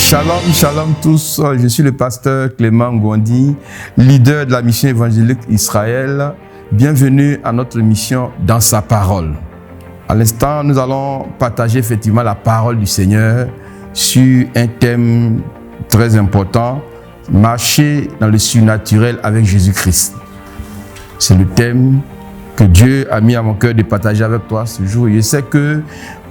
Shalom, shalom tous. Je suis le pasteur Clément Gondi, leader de la mission évangélique Israël. Bienvenue à notre mission Dans sa parole. À l'instant, nous allons partager effectivement la parole du Seigneur sur un thème très important, marcher dans le surnaturel avec Jésus-Christ. C'est le thème que Dieu a mis à mon cœur de partager avec toi ce jour. Je sais que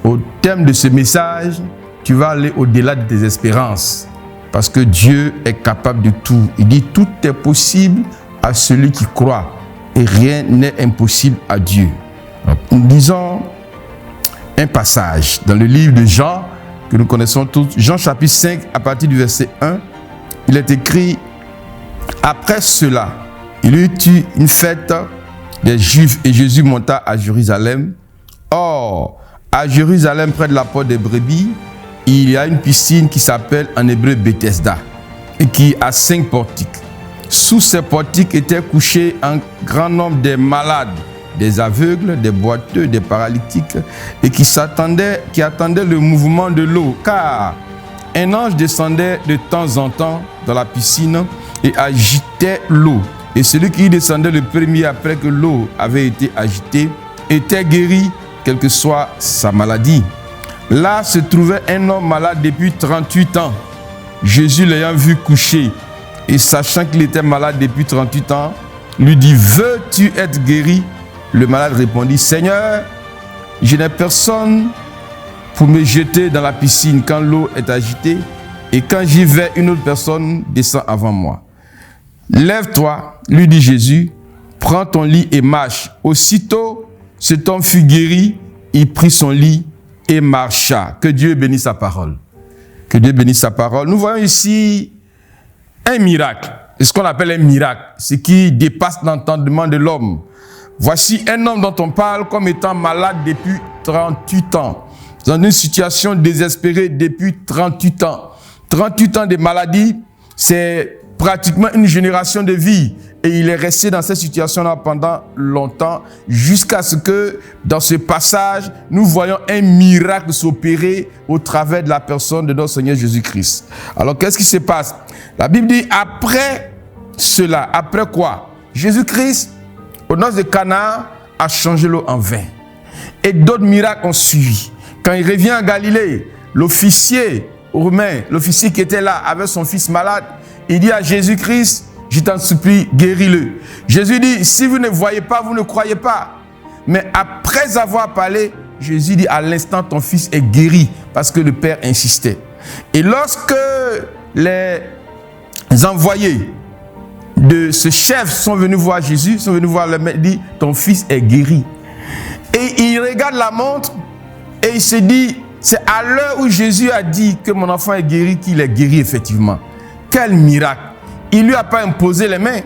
au thème de ce message, tu vas aller au-delà de tes espérances, parce que Dieu est capable de tout. Il dit tout est possible à celui qui croit et rien n'est impossible à Dieu. Nous lisons un passage dans le livre de Jean que nous connaissons tous, Jean chapitre 5 à partir du verset 1. Il est écrit: après cela, il y eut une fête des Juifs et Jésus monta à Jérusalem. Or, à Jérusalem, près de la porte des brebis, il y a une piscine qui s'appelle en hébreu Bethesda et qui a 5 portiques. Sous ces portiques étaient couchés un grand nombre de malades, des aveugles, des boiteux, des paralytiques, et qui attendaient le mouvement de l'eau, car un ange descendait de temps en temps dans la piscine et agitait l'eau. Et celui qui descendait le premier après que l'eau avait été agitée était guéri, quelle que soit sa maladie. Là se trouvait un homme malade depuis 38 ans. Jésus l'ayant vu coucher et sachant qu'il était malade depuis 38 ans, lui dit: veux-tu être guéri? Le malade répondit: Seigneur, je n'ai personne pour me jeter dans la piscine quand l'eau est agitée, et quand j'y vais, une autre personne descend avant moi. Lève-toi, lui dit Jésus, prends ton lit et marche. Aussitôt, cet homme fut guéri, il prit son lit et marcha. Que Dieu bénisse sa parole. Que Dieu bénisse sa parole. Nous voyons ici un miracle. Ce qu'on appelle un miracle, ce qui dépasse l'entendement de l'homme. Voici un homme dont on parle comme étant malade depuis 38 ans. Dans une situation désespérée depuis 38 ans. 38 ans de maladie, c'est pratiquement une génération de vie. Et il est resté dans cette situation-là pendant longtemps, jusqu'à ce que, dans ce passage, nous voyons un miracle s'opérer au travers de la personne de notre Seigneur Jésus-Christ. Alors, qu'est-ce qui se passe? La Bible dit, après cela, après quoi? Jésus-Christ, aux noces de Cana, a changé l'eau en vin. Et d'autres miracles ont suivi. Quand il revient en Galilée, l'officier romain, l'officier qui était là, avec son fils malade, il dit à Jésus-Christ: je t'en supplie, guéris-le. Jésus dit: si vous ne voyez pas, vous ne croyez pas. Mais après avoir parlé, Jésus dit: à l'instant, ton fils est guéri, parce que le Père insistait. Et lorsque les envoyés de ce chef sont venus voir Jésus, sont venus voir le maître, dit: ton fils est guéri. Et il regarde la montre et il se dit: c'est à l'heure où Jésus a dit que mon enfant est guéri qu'il est guéri effectivement. Quel miracle! Il ne lui a pas imposé les mains,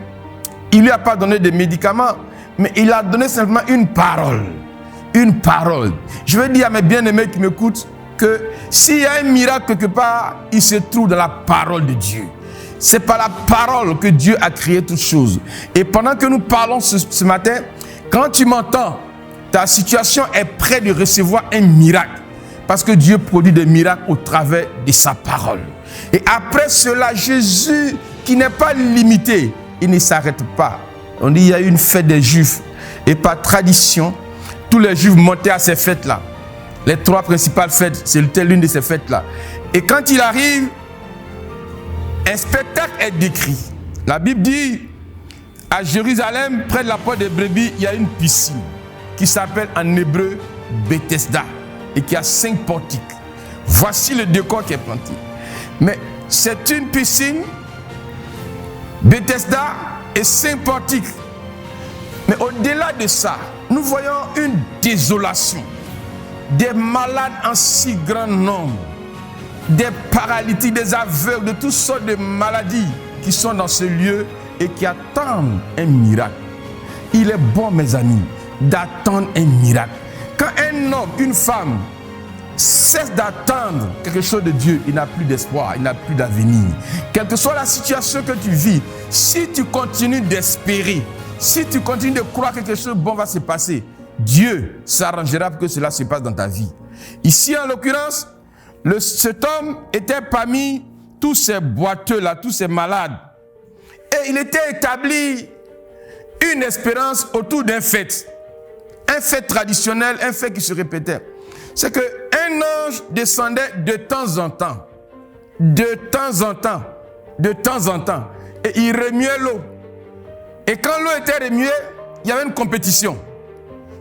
il ne lui a pas donné de médicaments, mais il a donné simplement une parole. Une parole. Je veux dire à mes bien-aimés qui m'écoutent que s'il y a un miracle quelque part, il se trouve dans la parole de Dieu. C'est par la parole que Dieu a créé toutes choses. Et pendant que nous parlons ce matin, quand tu m'entends, ta situation est prête de recevoir un miracle. Parce que Dieu produit des miracles au travers de sa parole. Et après cela, Jésus, qui n'est pas limité, il ne s'arrête pas. On dit: il y a eu une fête des Juifs. Et par tradition, tous les Juifs montaient à ces fêtes-là. Les 3 principales fêtes, c'était l'une de ces fêtes-là. Et quand il arrive, un spectacle est décrit. La Bible dit: à Jérusalem, près de la porte des brebis, il y a une piscine qui s'appelle en hébreu Bethesda et qui a 5 portiques. Voici le décor qui est planté. Mais c'est une piscine, Bethesda et 5 portiques. Mais au-delà de ça, nous voyons une désolation. Des malades en si grand nombre, des paralytiques, des aveugles, de toutes sortes de maladies qui sont dans ce lieu et qui attendent un miracle. Il est bon, mes amis, d'attendre un miracle. Quand un homme, une femme cesse d'attendre quelque chose de Dieu, il n'a plus d'espoir, il n'a plus d'avenir. Quelle que soit la situation que tu vis, si tu continues d'espérer, si tu continues de croire que quelque chose de bon va se passer, Dieu s'arrangera pour que cela se passe dans ta vie. Ici, en l'occurrence, cet homme était parmi tous ces boiteux-là, tous ces malades. Et il était établi une espérance autour d'un fait. Un fait traditionnel, un fait qui se répétait. C'est qu'un ange descendait de temps en temps. De temps en temps. De temps en temps. Et il remuait l'eau. Et quand l'eau était remuée, il y avait une compétition.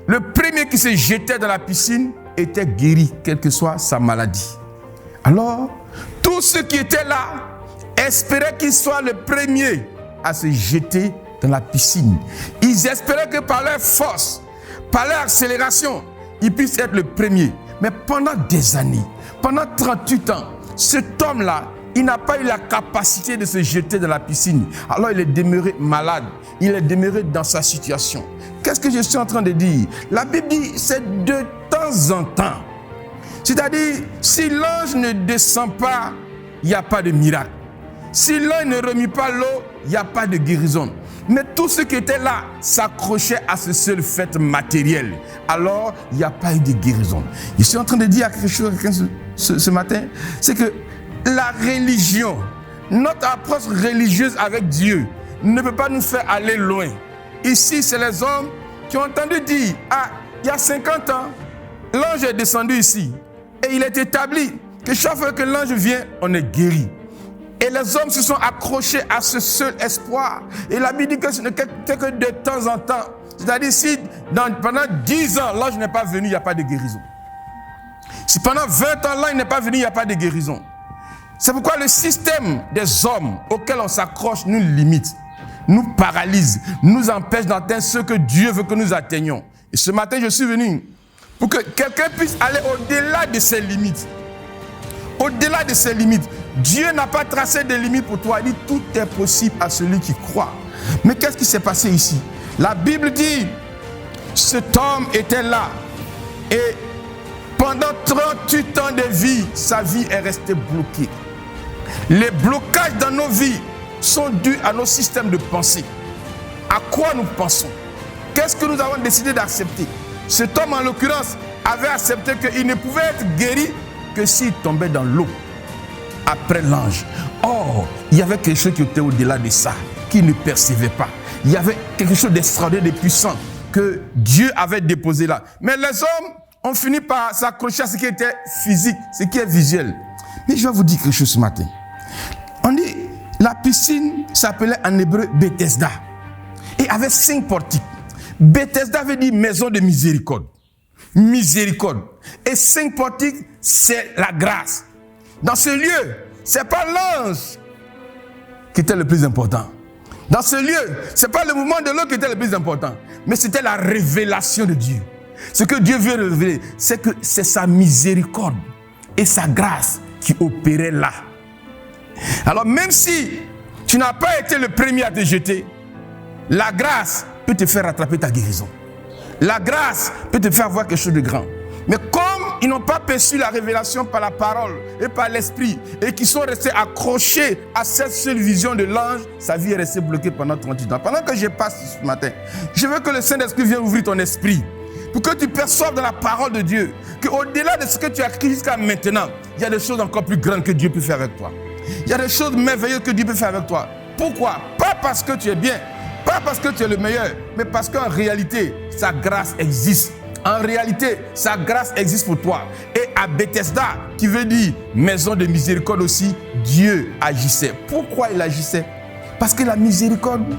Le premier qui se jetait dans la piscine était guéri, quelle que soit sa maladie. Alors, tous ceux qui étaient là espéraient qu'il soit le premier à se jeter dans la piscine. Ils espéraient que par leur force, par leur accélération, ils puissent être le premier. Mais pendant des années, pendant 38 ans, cet homme-là, il n'a pas eu la capacité de se jeter dans la piscine. Alors il est demeuré malade. Il est demeuré dans sa situation. Qu'est-ce que je suis en train de dire? La Bible dit, c'est de temps en temps. C'est-à-dire, si l'ange ne descend pas, il n'y a pas de miracle. Si l'ange ne remue pas l'eau, il n'y a pas de guérison. Mais tous ceux qui étaient là s'accrochaient à ce seul fait matériel. Alors, il n'y a pas eu de guérison. Je suis en train de dire à quelque chose à quelqu'un ce matin, c'est que la religion, notre approche religieuse avec Dieu ne peut pas nous faire aller loin. Ici, c'est les hommes qui ont entendu dire, il y a 50 ans, l'ange est descendu ici. Et il est établi que chaque fois que l'ange vient, on est guéri. Et les hommes se sont accrochés à ce seul espoir. Et la Bible dit que ce n'est que de temps en temps. C'est-à-dire, si pendant 10 ans, l'ange n'est pas venu, il n'y a pas de guérison. Si pendant 20 ans, l'ange n'est pas venu, il n'y a pas de guérison. C'est pourquoi le système des hommes auxquels on s'accroche nous limite, nous paralyse, nous empêche d'atteindre ce que Dieu veut que nous atteignions. Et ce matin, je suis venu pour que quelqu'un puisse aller au-delà de ses limites. Au-delà de ses limites. Dieu n'a pas tracé de limites pour toi. Il dit tout est possible à celui qui croit. Mais qu'est-ce qui s'est passé ici? La Bible dit, cet homme était là. Et pendant 38 ans de vie, sa vie est restée bloquée. Les blocages dans nos vies sont dus à nos systèmes de pensée. À quoi nous pensons? Qu'est-ce que nous avons décidé d'accepter? Cet homme, en l'occurrence, avait accepté qu'il ne pouvait être guéri que s'il tombait dans l'eau après l'ange. Or, il y avait quelque chose qui était au-delà de ça, qu'il ne percevait pas. Il y avait quelque chose d'extraordinaire, de puissant que Dieu avait déposé là. Mais les hommes ont fini par s'accrocher à ce qui était physique, ce qui est visuel. Mais je vais vous dire quelque chose ce matin. On dit, la piscine s'appelait en hébreu Bethesda et avait 5 portiques. Bethesda veut dire maison de miséricorde. Miséricorde. Et 5 portiques, c'est la grâce. Dans ce lieu, ce n'est pas l'ange qui était le plus important. Dans ce lieu, ce n'est pas le mouvement de l'eau qui était le plus important, mais c'était la révélation de Dieu. Ce que Dieu veut révéler, c'est que c'est sa miséricorde et sa grâce qui opéraient là. Alors même si tu n'as pas été le premier à te jeter, la grâce peut te faire rattraper ta guérison. La grâce peut te faire voir quelque chose de grand. Mais comme ils n'ont pas perçu la révélation par la parole et par l'esprit, et qu'ils sont restés accrochés à cette seule vision de l'ange, sa vie est restée bloquée pendant 38 ans. Pendant que je passe ce matin, je veux que le Saint-Esprit vienne ouvrir ton esprit, pour que tu perçoives dans la parole de Dieu, qu'au-delà de ce que tu as écrit jusqu'à maintenant, il y a des choses encore plus grandes que Dieu peut faire avec toi. Il y a des choses merveilleuses que Dieu peut faire avec toi. Pourquoi? Pas parce que tu es bien, pas parce que tu es le meilleur, mais parce qu'en réalité, sa grâce existe. En réalité, sa grâce existe pour toi. Et à Bethesda, qui veut dire maison de miséricorde aussi, Dieu agissait. Pourquoi il agissait? Parce que la miséricorde,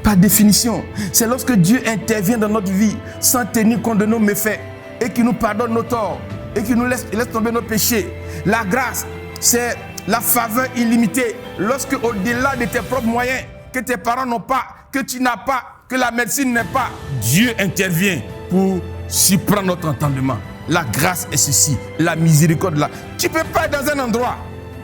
par définition, c'est lorsque Dieu intervient dans notre vie sans tenir compte de nos méfaits et qui nous pardonne nos torts et qui nous laisse tomber nos péchés. La grâce, c'est la faveur illimitée lorsque au-delà de tes propres moyens, que tes parents n'ont pas, que tu n'as pas, que la médecine n'est pas, Dieu intervient pour surprendre notre entendement. La grâce est ceci, la miséricorde là. Tu ne peux pas être dans un endroit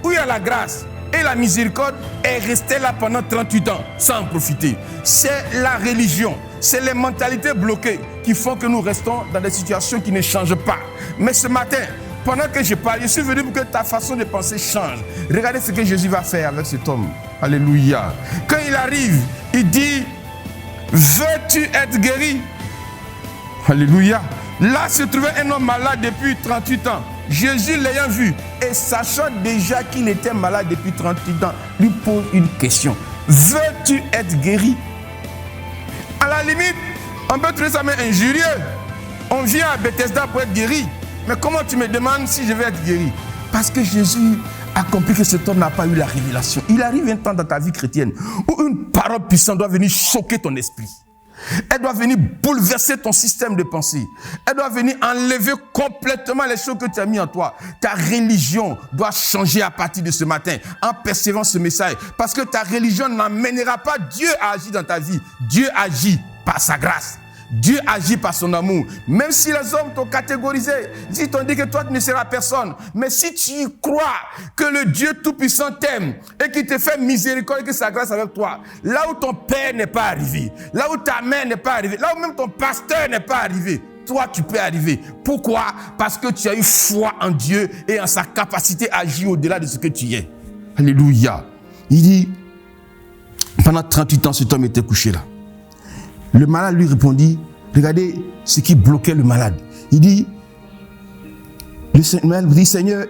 où il y a la grâce et la miséricorde est restée là pendant 38 ans sans en profiter. C'est la religion, c'est les mentalités bloquées qui font que nous restons dans des situations qui ne changent pas. Mais ce matin, pendant que je parle, je suis venu pour que ta façon de penser change. Regardez ce que Jésus va faire avec cet homme. Alléluia. Quand il arrive, il dit, veux-tu être guéri? Alléluia. Là se trouvait un homme malade depuis 38 ans. Jésus l'ayant vu, et sachant déjà qu'il était malade depuis 38 ans, lui pose une question. Veux-tu être guéri? À la limite, on peut trouver ça même injurieux. On vient à Bethesda pour être guéri. Mais comment tu me demandes si je vais être guéri? Parce que Jésus a compris que cet homme n'a pas eu la révélation. Il arrive un temps dans ta vie chrétienne où une parole puissante doit venir choquer ton esprit. Elle doit venir bouleverser ton système de pensée. Elle doit venir enlever complètement les choses que tu as mis en toi. Ta religion doit changer à partir de ce matin en percevant ce message. Parce que ta religion n'amènera pas Dieu à agir dans ta vie. Dieu agit par sa grâce. Dieu agit par son amour. Même si les hommes t'ont catégorisé, si t'ont dit que toi tu ne seras personne, mais si tu crois que le Dieu Tout-Puissant t'aime et qu'il te fait miséricorde et que sa grâce avec toi, là où ton père n'est pas arrivé, là où ta mère n'est pas arrivée, là où même ton pasteur n'est pas arrivé, toi tu peux arriver. Pourquoi? Parce que tu as eu foi en Dieu et en sa capacité à agir au-delà de ce que tu es. Alléluia. Il dit, pendant 38 ans, cet homme était couché là. Le malade lui répondit, regardez ce qui bloquait le malade. Il dit, Seigneur,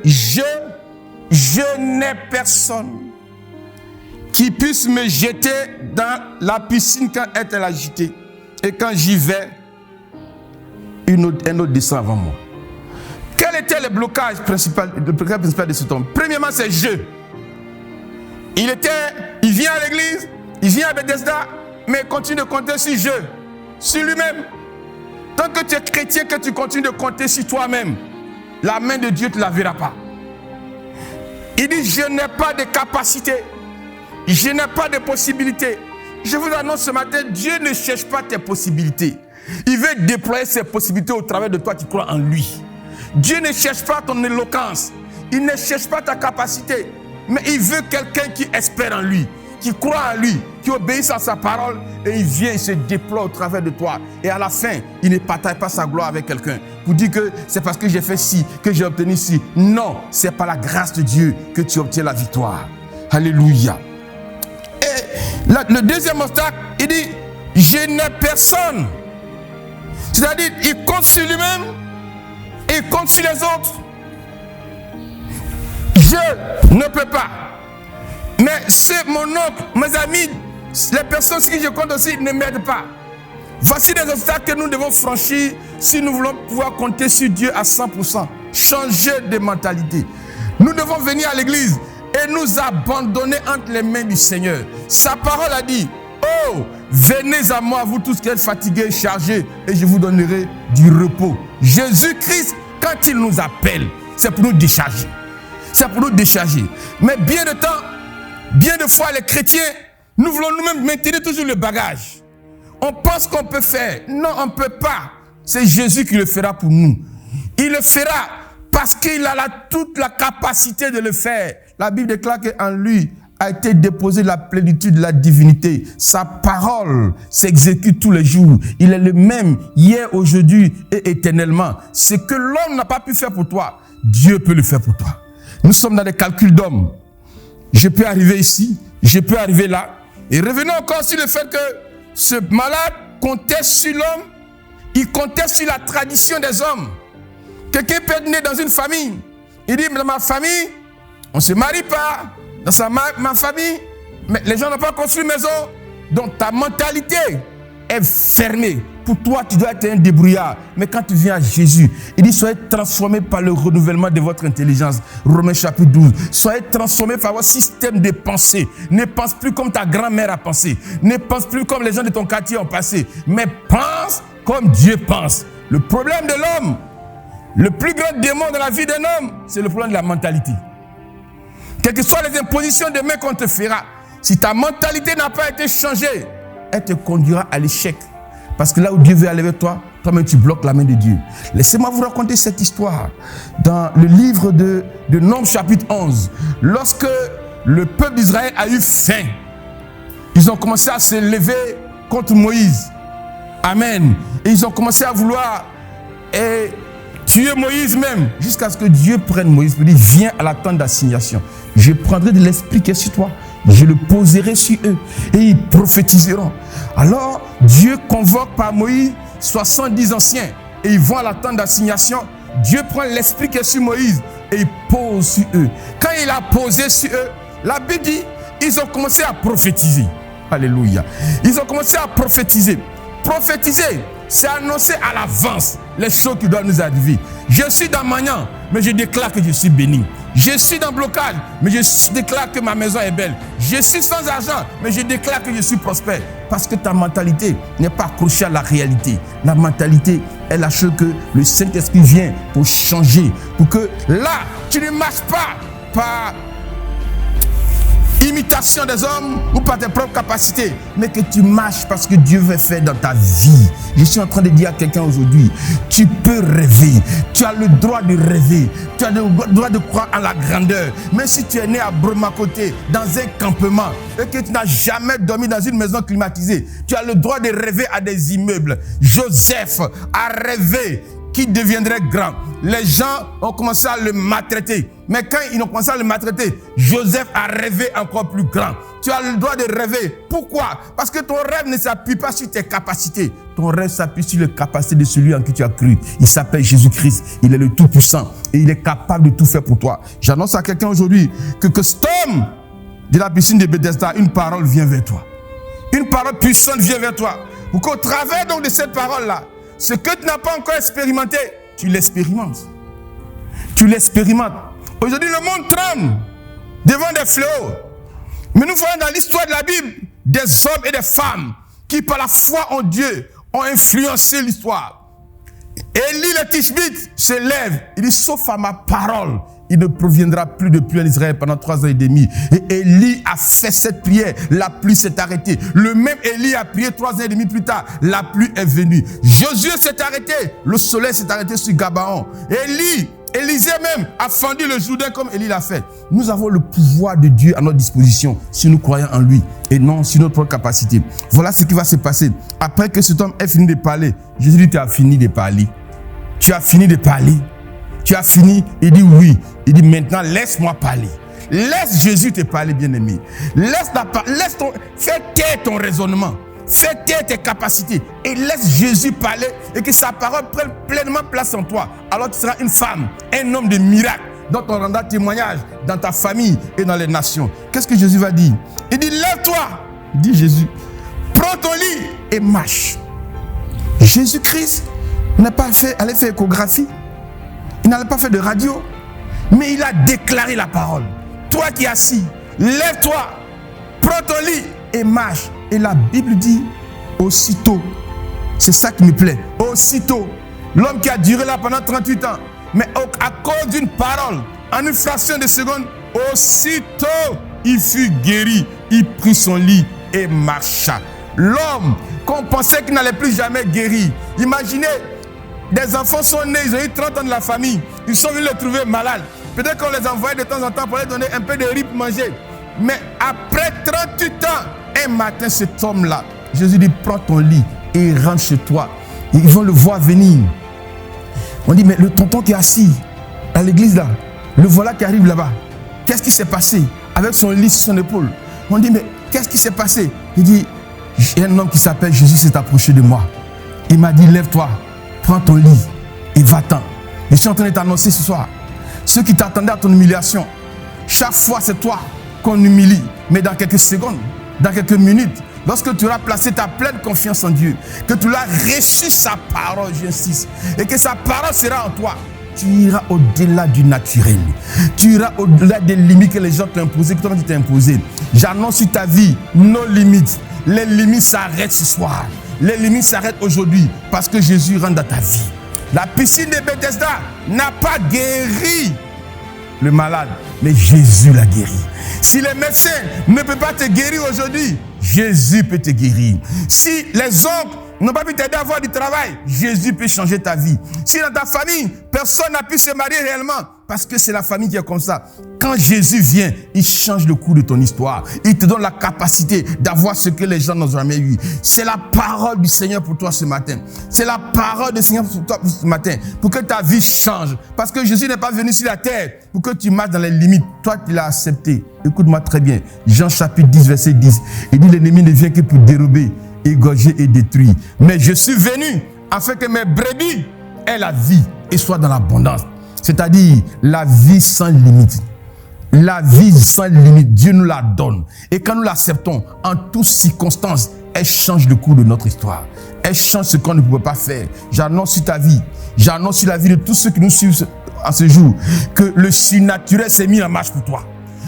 je n'ai personne qui puisse me jeter dans la piscine quand elle est agitée. Et quand j'y vais, un autre descend avant moi. Quel était le blocage principal de cet homme? Premièrement, c'est je. Il vient à l'église, il vient à Bethesda, mais continue de compter sur lui-même. Tant que tu es chrétien, que tu continues de compter sur toi-même, la main de Dieu ne te la verra pas. Il dit, je n'ai pas de capacité, je n'ai pas de possibilité. Je vous annonce ce matin, Dieu ne cherche pas tes possibilités. Il veut déployer ses possibilités au travers de toi qui crois en lui. Dieu ne cherche pas ton éloquence, il ne cherche pas ta capacité, mais il veut quelqu'un qui espère en lui, qui croit en lui, qui obéit à sa parole, et il vient, il se déploie au travers de toi. Et à la fin, il ne partage pas sa gloire avec quelqu'un pour dire que c'est parce que j'ai fait ci, que j'ai obtenu ci. Non, c'est par la grâce de Dieu que tu obtiens la victoire. Alléluia. Et le deuxième obstacle, il dit, je n'ai personne. C'est-à-dire, il compte sur lui-même et il compte sur les autres. Je ne peux pas. Mais c'est mon oncle, mes amis, les personnes sur qui je compte aussi ne m'aident pas. Voici des obstacles que nous devons franchir si nous voulons pouvoir compter sur Dieu à 100%. Changer de mentalité. Nous devons venir à l'église et nous abandonner entre les mains du Seigneur. Sa parole a dit, oh, venez à moi, vous tous qui êtes fatigués et chargés, et je vous donnerai du repos. Jésus-Christ, quand il nous appelle, c'est pour nous décharger. C'est pour nous décharger. Mais bien de fois, les chrétiens, nous voulons nous-mêmes maintenir toujours le bagage. On pense qu'on peut faire. Non, on ne peut pas. C'est Jésus qui le fera pour nous. Il le fera parce qu'il a toute la capacité de le faire. La Bible déclare qu'en lui a été déposée la plénitude de la divinité. Sa parole s'exécute tous les jours. Il est le même hier, aujourd'hui et éternellement. Ce que l'homme n'a pas pu faire pour toi, Dieu peut le faire pour toi. Nous sommes dans des calculs d'hommes. Je peux arriver ici, je peux arriver là. Et revenons encore sur le fait que ce malade comptait sur l'homme, il comptait sur la tradition des hommes. Quelqu'un peut être né dans une famille. Il dit, dans ma famille, on ne se marie pas. Dans ma famille, mais les gens n'ont pas construit une maison. Donc ta mentalité est fermée. Pour toi, tu dois être un débrouillard. Mais quand tu viens à Jésus, il dit, soyez transformés par le renouvellement de votre intelligence. Romains chapitre 12. Soyez transformés par votre système de pensée. Ne pense plus comme ta grand-mère a pensé. Ne pense plus comme les gens de ton quartier ont pensé. Mais pense comme Dieu pense. Le problème de l'homme, le plus grand démon dans la vie d'un homme, c'est le problème de la mentalité. Quelles que soient les impositions de main qu'on te fera, si ta mentalité n'a pas été changée, elle te conduira à l'échec. Parce que là où Dieu veut aller avec toi, toi-même tu bloques la main de Dieu. Laissez-moi vous raconter cette histoire. Dans le livre de Nombres chapitre 11, lorsque le peuple d'Israël a eu faim, ils ont commencé à se lever contre Moïse. Amen. Et ils ont commencé à vouloir tuer Moïse même, jusqu'à ce que Dieu prenne Moïse et lui dit, viens à la tente d'assignation. Je prendrai de l'esprit qui est sur toi. Je le poserai sur eux et ils prophétiseront. Alors Dieu convoque par Moïse 70 anciens et ils vont à la tente d'assignation. Dieu prend l'esprit qui est sur Moïse et il pose sur eux. Quand il a posé sur eux, la Bible dit, ils ont commencé à prophétiser. Alléluia. Ils ont commencé à prophétiser. Prophétiser, c'est annoncer à l'avance les choses qui doivent nous arriver. Je suis dans Magnan, mais je déclare que je suis béni. Je suis dans blocage, mais je déclare que ma maison est belle. Je suis sans argent, mais je déclare que je suis prospère. Parce que ta mentalité n'est pas accrochée à la réalité. La mentalité est la chose que le Saint-Esprit vient pour changer. Pour que là, tu ne marches pas par imitation des hommes ou par tes propres capacités, mais que tu marches parce que Dieu veut faire dans ta vie. Je suis en train de dire à quelqu'un aujourd'hui, tu peux rêver, tu as le droit de rêver, tu as le droit de croire en la grandeur. Même si tu es né à Bromacoté, dans un campement, et que tu n'as jamais dormi dans une maison climatisée, tu as le droit de rêver à des immeubles. Joseph a rêvé qu'il deviendrait grand. Les gens ont commencé à le maltraiter. Mais quand ils ont commencé à le maltraiter, Joseph a rêvé encore plus grand. Tu as le droit de rêver. Pourquoi? Parce que ton rêve ne s'appuie pas sur tes capacités. Ton rêve s'appuie sur les capacités de celui en qui tu as cru. Il s'appelle Jésus-Christ. Il est le Tout-Puissant. Et il est capable de tout faire pour toi. J'annonce à quelqu'un aujourd'hui que cet homme de la piscine de Bethesda, une parole vient vers toi. Une parole puissante vient vers toi. Pour qu'au travers donc de cette parole-là, ce que tu n'as pas encore expérimenté, tu l'expérimentes. Tu l'expérimentes. Aujourd'hui, le monde tremble devant des fléaux. Mais nous voyons dans l'histoire de la Bible des hommes et des femmes qui, par la foi en Dieu, ont influencé l'histoire. Élie le Tishbite se lève. Il dit, sauf à ma parole, il ne proviendra plus de pluie en Israël pendant 3 ans et demi. Et Élie a fait cette prière. La pluie s'est arrêtée. Le même Élie a prié 3 ans et demi plus tard. La pluie est venue. Josué s'est arrêté. Le soleil s'est arrêté sur Gabaon. Élisée même a fendu le Jourdain comme Élie l'a fait. Nous avons le pouvoir de Dieu à notre disposition si nous croyons en lui et non sur notre propre capacité. Voilà ce qui va se passer. Après que cet homme ait fini de parler, Jésus dit, tu as fini de parler. Tu as fini de parler. Tu as fini? Il dit oui. Il dit maintenant laisse-moi parler. Laisse Jésus te parler, bien-aimé. Fais taire ton raisonnement. Fais taire tes capacités et laisse Jésus parler et que sa parole prenne pleinement place en toi. Alors tu seras une femme, un homme de miracle dont on rendra témoignage dans ta famille et dans les nations. Qu'est-ce que Jésus va dire? Il dit lève-toi, dit Jésus. Prends ton lit et marche. Jésus-Christ n'a pas allé faire échographie. Il n'allait pas faire de radio, mais il a déclaré la parole. Toi qui es assis, lève-toi, prends ton lit et marche. Et la Bible dit, aussitôt, c'est ça qui me plaît, aussitôt, l'homme qui a duré là pendant 38 ans, mais à cause d'une parole, en une fraction de seconde, aussitôt, il fut guéri, il prit son lit et marcha. L'homme qu'on pensait qu'il n'allait plus jamais guérir, imaginez, des enfants sont nés, ils ont eu 30 ans de la famille. Ils sont venus le trouver malade. Peut-être qu'on les envoyait de temps en temps pour leur donner un peu de riz pour manger. Mais après 38 ans, un matin, cet homme-là, Jésus dit, prends ton lit et rentre chez toi. Et ils vont le voir venir. On dit, mais le tonton qui est assis à l'église là, le voilà qui arrive là-bas. Qu'est-ce qui s'est passé? Avec son lit sur son épaule. On dit, mais qu'est-ce qui s'est passé? Il dit, j'ai un homme qui s'appelle Jésus s'est approché de moi. Il m'a dit, lève-toi. Prends ton lit et va-t'en. Je suis en train de t'annoncer ce soir. Ceux qui t'attendaient à ton humiliation, chaque fois c'est toi qu'on humilie. Mais dans quelques secondes, dans quelques minutes, lorsque tu auras placé ta pleine confiance en Dieu, que tu l'as reçu sa parole, j'insiste, et que sa parole sera en toi, tu iras au-delà du naturel. Tu iras au-delà des limites que les gens t'ont imposées, que toi tu t'es imposé. J'annonce sur ta vie nos limites. Les limites s'arrêtent ce soir. Les limites s'arrêtent aujourd'hui parce que Jésus rentre dans ta vie. La piscine de Bethesda n'a pas guéri le malade, mais Jésus l'a guéri. Si les médecins ne peuvent pas te guérir aujourd'hui, Jésus peut te guérir. Si les oncles n'ont pas pu t'aider à avoir du travail, Jésus peut changer ta vie. Si dans ta famille, personne n'a pu se marier réellement, parce que c'est la famille qui est comme ça. Quand Jésus vient, il change le cours de ton histoire. Il te donne la capacité d'avoir ce que les gens n'ont jamais eu. C'est la parole du Seigneur pour toi ce matin. C'est la parole du Seigneur pour toi ce matin. Pour que ta vie change. Parce que Jésus n'est pas venu sur la terre pour que tu marches dans les limites. Toi, tu l'as accepté. Écoute-moi très bien. Jean chapitre 10, verset 10. Il dit, l'ennemi ne vient que pour dérober, égorger et détruire. Mais je suis venu afin que mes brebis aient la vie et soient dans l'abondance. c'est-à-dire la vie sans limite. La vie sans limite, Dieu nous la donne. Et quand nous l'acceptons, en toutes circonstances, elle change le cours de notre histoire. Elle change ce qu'on ne pouvait pas faire. J'annonce sur ta vie, j'annonce sur la vie de tous ceux qui nous suivent en ce jour, que le surnaturel s'est mis en marche pour toi.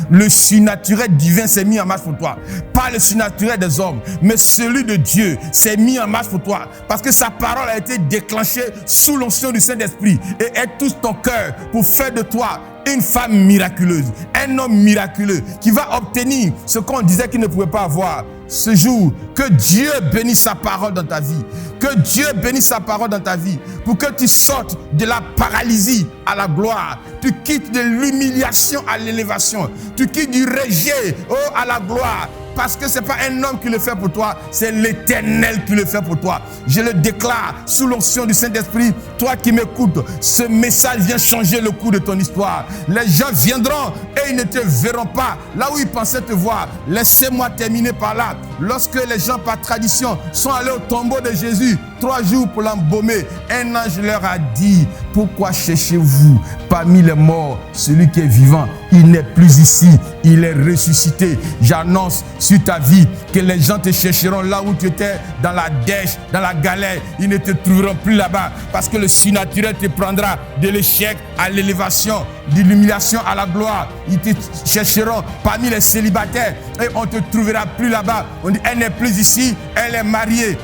Le surnaturel divin s'est mis en marche pour toi. Pas le surnaturel des hommes, mais celui de Dieu s'est mis en marche pour toi. Parce que sa parole a été déclenchée sous l'onction du Saint-Esprit. Et elle touche ton cœur pour faire de toi une femme miraculeuse, un homme miraculeux qui va obtenir ce qu'on disait qu'il ne pouvait pas avoir. Ce jour, que Dieu bénisse sa parole dans ta vie. Que Dieu bénisse sa parole dans ta vie. Pour que tu sortes de la paralysie à la gloire. Tu quittes de l'humiliation à l'élévation. Tu quittes du rejet à la gloire. Parce que ce n'est pas un homme qui le fait pour toi, c'est l'Éternel qui le fait pour toi. Je le déclare sous l'onction du Saint-Esprit. Toi qui m'écoutes, ce message vient changer le cours de ton histoire. Les gens viendront et ils ne te verront pas là où ils pensaient te voir. Laissez-moi terminer par là. Lorsque les gens par tradition sont allés au tombeau de Jésus 3 jours pour l'embaumer, un ange leur a dit: pourquoi cherchez-vous parmi les morts celui qui est vivant? Il n'est plus ici, il est ressuscité. J'annonce sur ta vie que les gens te chercheront là où tu étais, dans la dèche, dans la galère. Ils ne te trouveront plus là-bas parce que le surnaturel te prendra de l'échec à l'élévation, de l'humiliation à la gloire. Ils te chercheront parmi les célibataires et on ne te trouvera plus là-bas. On dit: elle n'est plus ici, elle est mariée.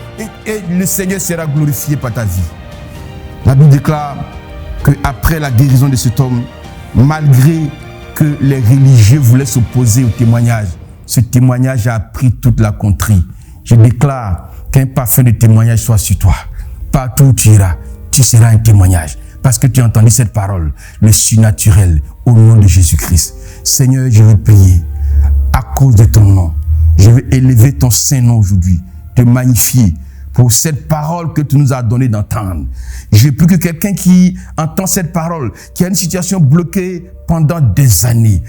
Et le Seigneur sera glorifié par ta vie. La Bible déclare qu'après la guérison de cet homme, malgré que les religieux voulaient s'opposer au témoignage, ce témoignage a pris toute la contrée. Je déclare qu'un parfum de témoignage soit sur toi. Partout où tu iras, tu seras un témoignage. Parce que tu as entendu cette parole, le surnaturel, au nom de Jésus-Christ. Seigneur, je veux prier à cause de ton nom. Je veux élever ton saint nom aujourd'hui, te magnifier pour cette parole que tu nous as donnée d'entendre. Je prie que quelqu'un qui entend cette parole, qui a une situation bloquée pendant des années,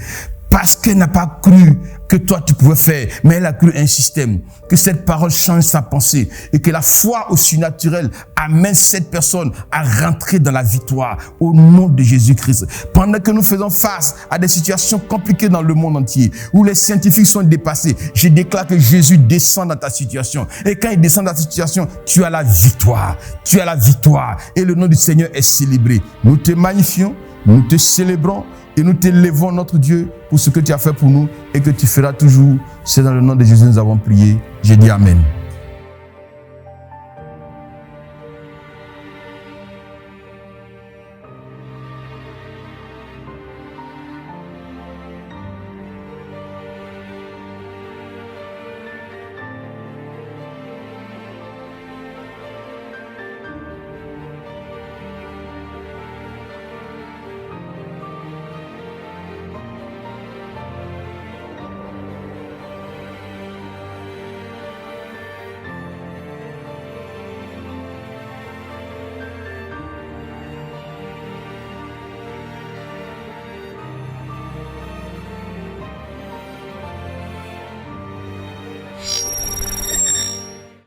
parce qu'elle n'a pas cru que toi tu pouvais faire, mais elle a cru un système, que cette parole change sa pensée et que la foi au surnaturel amène cette personne à rentrer dans la victoire au nom de Jésus-Christ. Pendant que nous faisons face à des situations compliquées dans le monde entier, où les scientifiques sont dépassés, je déclare que Jésus descend dans ta situation. Et quand il descend dans ta situation, tu as la victoire. Tu as la victoire. Et le nom du Seigneur est célébré. Nous te magnifions, nous te célébrons, et nous t'élevons, notre Dieu, pour ce que tu as fait pour nous et que tu feras toujours. C'est dans le nom de Jésus que nous avons prié. J'ai dit Amen.